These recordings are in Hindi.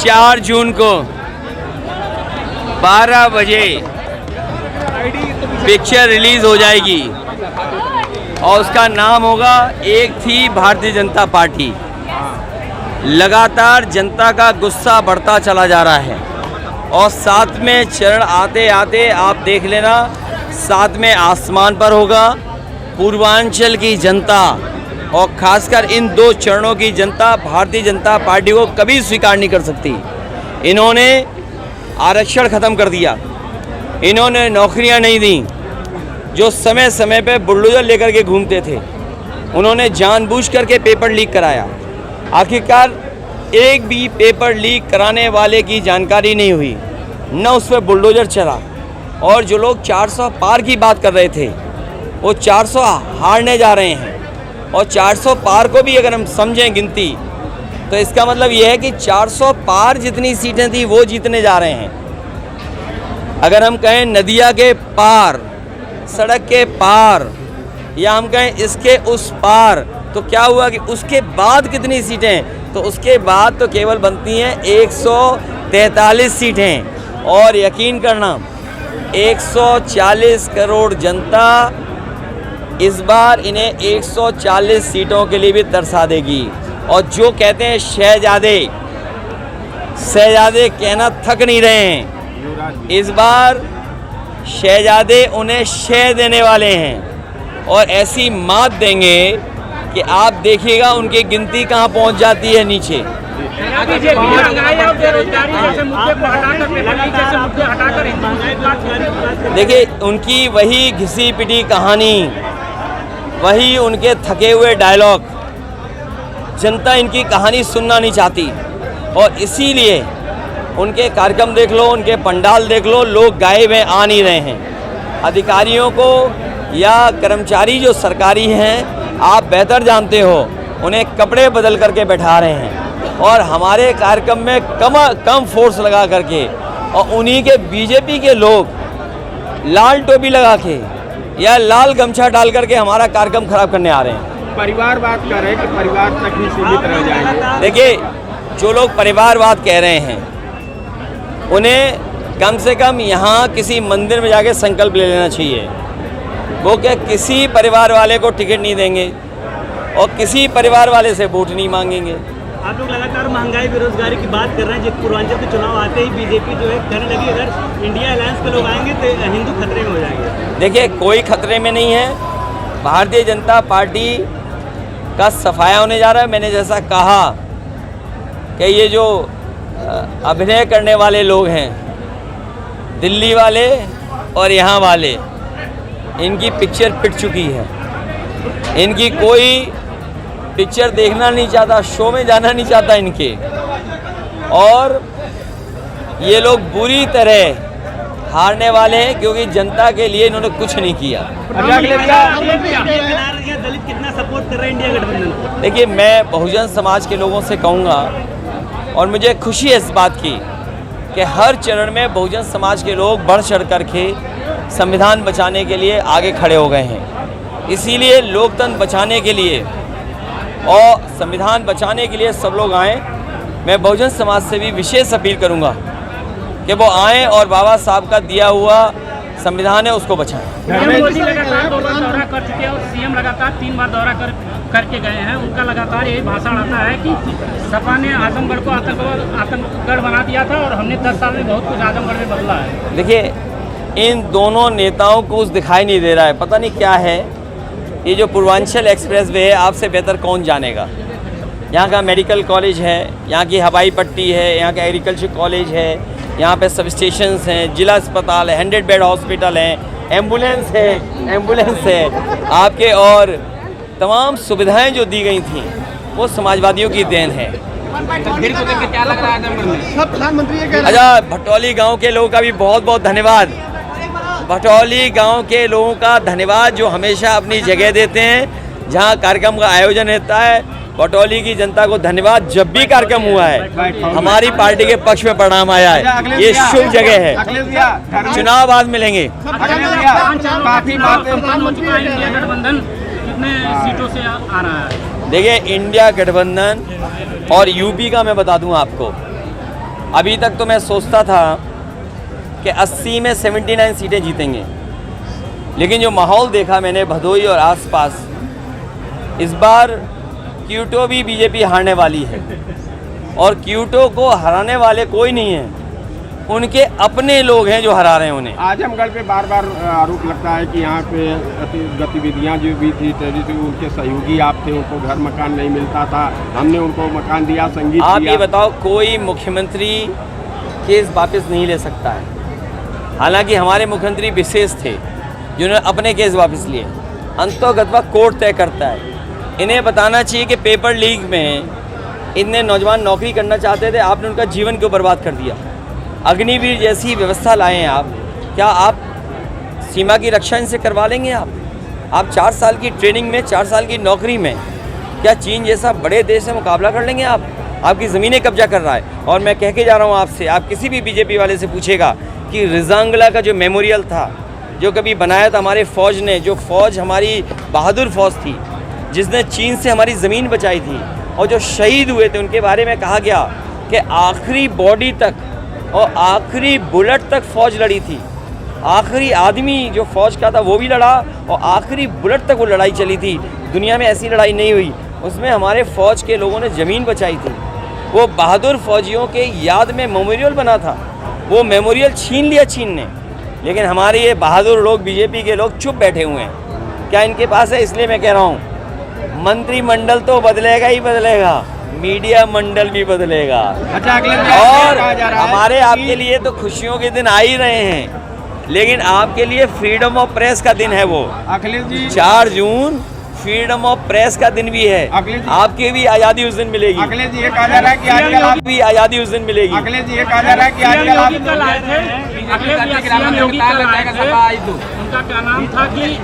4 जून को 12 बजे पिक्चर रिलीज हो जाएगी और उसका नाम होगा एक थी भारतीय जनता पार्टी। लगातार जनता का गुस्सा बढ़ता चला जा रहा है और 7वें चरण आते आते आप देख लेना 7वें आसमान पर होगा। पूर्वांचल की जनता और खासकर इन 2 चरणों की जनता भारतीय जनता पार्टी को कभी स्वीकार नहीं कर सकती। इन्होंने आरक्षण ख़त्म कर दिया, इन्होंने नौकरियां नहीं दी, जो समय समय पे बुलडोजर लेकर के घूमते थे उन्होंने जानबूझ करके पेपर लीक कराया। आखिरकार एक भी पेपर लीक कराने वाले की जानकारी नहीं हुई, न उस पर बुलडोजर चला। और जो लोग 400 पार की बात कर रहे थे वो 400 हारने जा रहे हैं। और 400 पार को भी अगर हम समझें गिनती तो इसका मतलब ये है कि 400 पार जितनी सीटें थी वो जीतने जा रहे हैं। अगर हम कहें नदिया के पार, सड़क के पार, या हम कहें इसके उस पार, तो क्या हुआ कि उसके बाद कितनी सीटें, तो उसके बाद तो केवल बनती हैं 143 सीटें। और यकीन करना 140 करोड़ जनता इस बार इन्हें 140 सीटों के लिए भी तरसा देगी। और जो कहते हैं शहजादे कहना थक नहीं रहे हैं। इस बार शहजादे उन्हें शह देने वाले हैं और ऐसी मात देंगे कि आप देखिएगा उनकी गिनती कहां पहुंच जाती है नीचे। देखिए उनकी वही घिसी पिटी कहानी, वही उनके थके हुए डायलॉग, जनता इनकी कहानी सुनना नहीं चाहती। और इसीलिए उनके कार्यक्रम देख लो, उनके पंडाल देख लो, लोग गाए हुए आ नहीं रहे हैं। अधिकारियों को या कर्मचारी जो सरकारी हैं, आप बेहतर जानते हो, उन्हें कपड़े बदल करके बैठा रहे हैं और हमारे कार्यक्रम में कम फोर्स लगा करके, और उन्हीं के बीजेपी के लोग लाल टोपी लगा के या लाल गमछा डाल करके हमारा कार्यक्रम खराब करने आ रहे हैं। परिवारवाद कह रहे हैं कि परिवार तक ही सीमित रह जाएंगे। देखिए जो लोग परिवारवाद कह रहे हैं उन्हें कम से कम यहाँ किसी मंदिर में जाके संकल्प ले लेना चाहिए। वो क्या किसी परिवार वाले को टिकट नहीं देंगे और किसी परिवार वाले से वोट नहीं मांगेंगे। आप लोग लगातार महंगाई बेरोजगारी की बात कर रहे हैं, जिस पूर्वांचल के चुनाव आते ही बीजेपी जो है कहने लगी अगर इंडिया अलायंस पे लोग आएंगे तो हिंदू खतरे में हो जाएंगे। देखिए कोई खतरे में नहीं है, भारतीय जनता पार्टी का सफाया होने जा रहा है। मैंने जैसा कहा कि ये जो अभिनय करने वाले लोग हैं, दिल्ली वाले और यहाँ वाले, इनकी पिक्चर पिट चुकी है। इनकी कोई पिक्चर देखना नहीं चाहता, शो में जाना नहीं चाहता इनके। और ये लोग बुरी तरह हारने वाले हैं क्योंकि जनता के लिए इन्होंने कुछ नहीं किया। दलित कितना सपोर्ट कर रहे हैं इंडिया गठबंधन? देखिए मैं बहुजन समाज के लोगों से कहूँगा और मुझे खुशी है इस बात की कि हर चरण में बहुजन समाज के लोग बढ़ चढ़ करके संविधान बचाने के लिए आगे खड़े हो गए हैं। इसीलिए लोकतंत्र बचाने के लिए और संविधान बचाने के लिए सब लोग आएँ। मैं बहुजन समाज से भी विशेष अपील करूँगा कि वो आएँ और बाबा साहब का दिया हुआ संविधान है उसको बचाएं। मोदी लगातार 2 बार दौरा कर चुके हैं और सीएम लगातार 3 बार दौरा करके गए हैं। उनका लगातार यही भाषण आता है कि सपा ने आजमगढ़ को आतंकगढ़ बना दिया था और हमने 10 साल में बहुत कुछ आजमगढ़ में बदला है। देखिए इन दोनों नेताओं को कुछ दिखाई नहीं दे रहा है, पता नहीं क्या है। ये जो पूर्वांचल एक्सप्रेस वे है, आपसे बेहतर कौन जानेगा। यहाँ का मेडिकल कॉलेज है, यहाँ की हवाई पट्टी है, यहाँ का एग्रीकल्चर कॉलेज है, यहाँ पे सब स्टेशंस हैं, जिला अस्पताल है, 100 बेड हॉस्पिटल है, एम्बुलेंस है आपके, और तमाम सुविधाएं जो दी गई थी वो समाजवादियों की देन है। क्या लग रहा है प्रधानमंत्री? अच्छा, भटौली गांव के लोगों का भी बहुत बहुत धन्यवाद। भटौली गांव के लोगों का धन्यवाद जो हमेशा अपनी जगह देते हैं जहां कार्यक्रम का आयोजन होता है। भटौली की जनता को धन्यवाद, जब भी कार्यक्रम हुआ है हमारी पार्टी के पक्ष में परिणाम आया है। ये शुभ जगह है। चुनाव बाद मिलेंगे। काफी गठबंधन कितने सीटों से आ रहा है? देखिए इंडिया गठबंधन और यूपी का मैं बता दूं आपको, अभी तक तो मैं सोचता था कि 80 में 79 सीटें जीतेंगे, लेकिन जो माहौल देखा मैंने भदोही और आसपास, इस बार क्यूटो भी बीजेपी हारने वाली है। और क्यूटो को हराने वाले कोई नहीं है, उनके अपने लोग हैं जो हरा रहे हैं उन्हें। आजमगढ़ पे बार बार आरोप लगता है कि यहाँ पे गतिविधियाँ जो भी थी टेररिस्ट, उनके सहयोगी आप थे, उनको घर मकान नहीं मिलता था, हमने उनको मकान दिया, संगीत आप दिया। ये बताओ, कोई मुख्यमंत्री केस वापस नहीं ले सकता है। हालांकि हमारे मुख्यमंत्री विशेष थे जिन्होंने अपने केस वापस लिए। अंतोगत्वा कोर्ट तय करता है। इन्हें बताना चाहिए कि पेपर लीक में इतने नौजवान नौकरी करना चाहते थे, आपने उनका जीवन क्यों बर्बाद कर दिया। अग्निवीर जैसी व्यवस्था लाए हैं आप, क्या आप सीमा की रक्षा इनसे करवा लेंगे? आप 4 साल की ट्रेनिंग में, 4 साल की नौकरी में क्या चीन जैसा बड़े देश से मुकाबला कर लेंगे आप? आपकी ज़मीनें कब्जा कर रहा है। और मैं कह के जा रहा हूँ आपसे, आप किसी भी बीजेपी वाले से पूछेगा कि रिजांगला का जो मेमोरियल था, जो कभी बनाया था हमारे फ़ौज ने, जो फ़ौज हमारी बहादुर फ़ौज थी जिसने चीन से हमारी ज़मीन बचाई थी, और जो शहीद हुए थे उनके बारे में कहा गया कि आखिरी बॉडी तक और आखिरी बुलेट तक फ़ौज लड़ी थी। आखिरी आदमी जो फ़ौज का था वो भी लड़ा और आखिरी बुलेट तक वो लड़ाई चली थी। दुनिया में ऐसी लड़ाई नहीं हुई, उसमें हमारे फ़ौज के लोगों ने ज़मीन बचाई थी। वो बहादुर फ़ौजियों के याद में मेमोरियल बना था, वो मेमोरियल छीन लिया चीन ने। लेकिन हमारे ये बहादुर लोग, बीजेपी के लोग चुप बैठे हुए हैं। क्या इनके पास है? इसलिए मैं कह रहा हूँ, मंत्रिमंडल तो बदलेगा ही बदलेगा, मीडिया मंडल भी बदलेगा। अच्छा, अगले और हमारे आपके लिए तो खुशियों के दिन आ ही रहे हैं, लेकिन आपके लिए फ्रीडम ऑफ प्रेस का दिन है। वो अखिलेश जी 4 जून फ्रीडम ऑफ प्रेस का दिन भी है। आपके भी आज़ादी उस दिन मिलेगी। अखिलेश जी ये कहा जा रहा है कि आजकल आप भी आज़ादी उस दिन मिलेगी। अखिलेश जी ये कहा जा रहा है कि आजकल आप कल आए थे, सीएम योगी कल आए थे। उनका क्या नाम था कि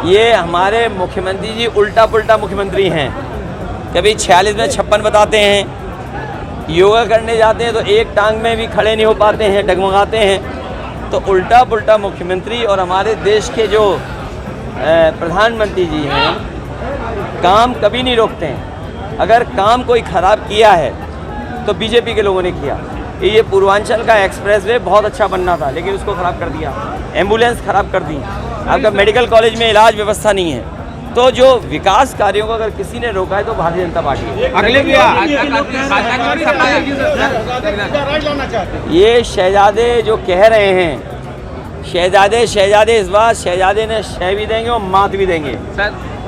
ये हमारे मुख्यमंत्री जी उल्टा पुल्टा मुख्यमंत्री हैं। कभी 46 में 56 बताते हैं, योगा करने जाते हैं तो एक टांग में भी खड़े नहीं हो पाते हैं, डगमगाते हैं। तो उल्टा पुल्टा मुख्यमंत्री। और हमारे देश के जो प्रधानमंत्री जी हैं, काम कभी नहीं रोकते हैं। अगर काम कोई ख़राब किया है तो बीजेपी के लोगों ने किया। ये पूर्वांचल का एक्सप्रेसवे बहुत अच्छा बनना था, लेकिन उसको ख़राब कर दिया। एम्बुलेंस ख़राब कर दी। आपका मेडिकल कॉलेज में इलाज व्यवस्था नहीं है। तो जो विकास कार्यों को अगर किसी ने रोका है तो भारतीय जनता पार्टी है। अगले भी ये शहजादे जो कह रहे हैं, शहजादे इस बार शहजादे ने शह भी देंगे और मात भी देंगे।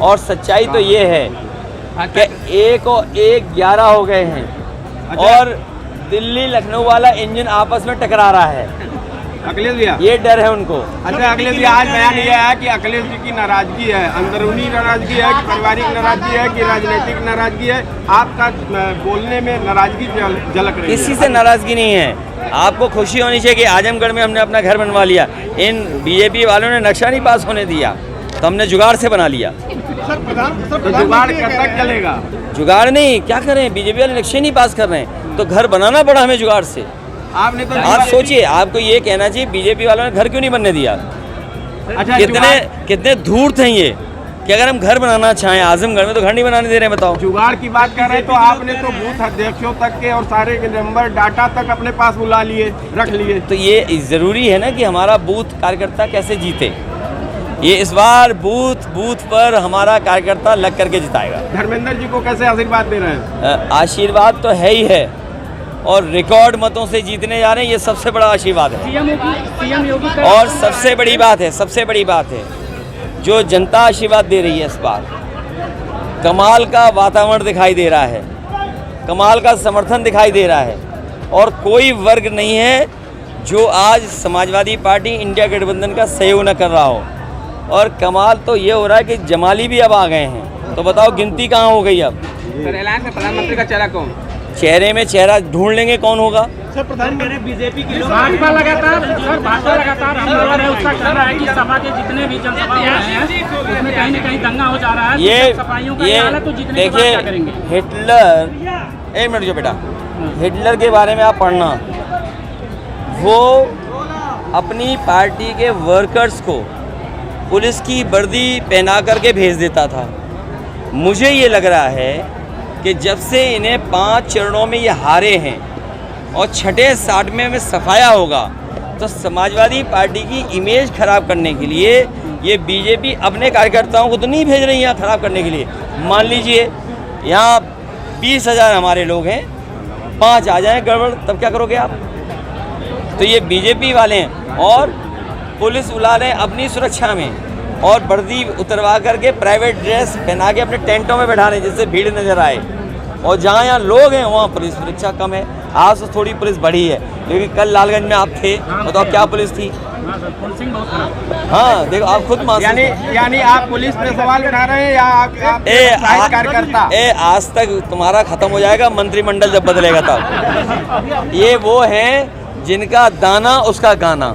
और सच्चाई तो ये है कि 1 और 1 11 हो गए हैं और दिल्ली लखनऊ वाला इंजन आपस में टकरा रहा है। अखिलेश भैया ये डर है उनको। अच्छा अखिलेश जी, आज बयान ये आया कि अखिलेश जी की नाराजगी है, अंदरूनी नाराजगी है कि पारिवारिक नाराजगी है कि राजनीतिक नाराजगी है? आपका बोलने में नाराजगी झलक रही है। किसी से नाराजगी नहीं है। आपको खुशी होनी चाहिए कि आजमगढ़ में हमने अपना घर बनवा लिया। इन बीजेपी वालों ने नक्शा नहीं पास होने दिया तो हमने जुगाड़ से बना लिया। तो जुगाड़ कब तक चलेगा? जुगाड़ नहीं, क्या करें, बीजेपी वाले नक्शे नहीं पास कर रहे हैं तो घर बनाना पड़ा हमें जुगाड़ से। आपने तो आप सोचिए, आपको ये कहना चाहिए बीजेपी वालों ने घर क्यों नहीं बनने दिया। अच्छा, कितने धूर्त हैं ये कि अगर हम घर बनाना चाहें आजमगढ़ में तो घर नहीं बनाने दे रहे हैं। बताओ, जुगाड़ की बात कर रहे हैं तो आपने तो बूथ अध्यक्षों तक के और सारे के नंबर डाटा तक अपने पास बुला लिए, रख लिए। तो ये ज़रूरी है ना कि हमारा बूथ कार्यकर्ता कैसे जीते। ये इस बार बूथ पर हमारा कार्यकर्ता लग करके जिताएगा। धर्मेंद्र जी को कैसे आशीर्वाद दे रहे हैं? आशीर्वाद तो है ही है और रिकॉर्ड मतों से जीतने जा रहे हैं, ये सबसे बड़ा आशीर्वाद है। सीएम योगी और सबसे बड़ी बात है जो जनता आशीर्वाद दे रही है इस बार, कमाल का वातावरण दिखाई दे रहा है, कमाल का समर्थन दिखाई दे रहा है। और कोई वर्ग नहीं है जो आज समाजवादी पार्टी इंडिया गठबंधन का सहयोग न कर रहा हो। और कमाल तो ये हो रहा है कि जमाली भी अब आ गए हैं। तो बताओ गिनती कहाँ हो गई अब? सर ऐलान से प्रधानमंत्री का चेहरा कौन? चेहरे में चेहरा ढूंढ लेंगे कौन होगा। सर प्रधानमंत्री बीजेपी की भाजपा लगातार हमला है, उसका कहना है कि सभा के जितने भी जनसभा हो रहे हैं उसमें कहीं न कहीं दंगा हो जा रहा है। ये सफाइयों का हाल है, तो जीतने के बाद देखिए, क्या करेंगे? हिटलर, एक मिनट जो बेटा, हिटलर के बारे में आप पढ़ना, वो अपनी पार्टी के वर्कर्स को पुलिस की वर्दी पहना करके भेज देता था। मुझे ये लग रहा है कि जब से इन्हें 5 चरणों में ये हारे हैं और छठे 60 में सफाया होगा, तो समाजवादी पार्टी की इमेज खराब करने के लिए ये बीजेपी अपने कार्यकर्ताओं को तो नहीं भेज रही है खराब करने के लिए। मान लीजिए यहाँ 20,000 हमारे लोग हैं, 5 आ जाएं गड़बड़, तब क्या करोगे आप? तो ये बीजेपी वाले हैं और पुलिस बुला रहे हैं अपनी सुरक्षा में और वर्दी उतरवा करके प्राइवेट ड्रेस पहना के अपने टेंटों में बैठा रहे हैं जिससे भीड़ नजर आए। और जहाँ यहाँ लोग हैं वहाँ पुलिस सुरक्षा कम है। आज तो थोड़ी पुलिस बढ़ी है, लेकिन कल लालगंज में आप थे, बताओ क्या पुलिस थी? हाँ देखो, आप खुद मान यानी आप पुलिस पे सवाल उठा रहे हैं या आप कार्यकर्ता? आज तक तुम्हारा खत्म हो जाएगा मंत्रिमंडल जब बदलेगा तब। ये वो हैं जिनका दाना उसका गाना,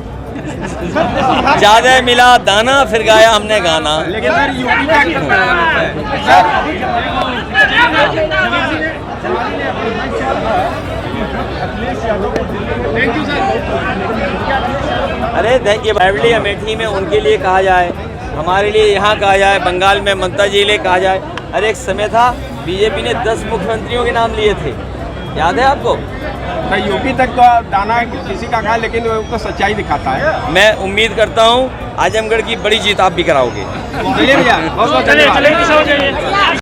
ज्यादा मिला दाना फिर गाया हमने गाना। लेकिन सर यूपी का अरे देखिए, बावली अमेठी में उनके लिए कहा जाए, हमारे लिए यहाँ कहा जाए, बंगाल में ममता जी लिए कहा जाए। अरे एक समय था बीजेपी ने 10 मुख्यमंत्रियों के नाम लिए थे, याद है आपको? यूपी तक तो दाना किसी का कहा, लेकिन वो तो सच्चाई दिखाता है। मैं उम्मीद करता हूँ आजमगढ़ की बड़ी जीत आप भी कराओगे। चलिए भैया, बहुत बहुत धन्यवाद।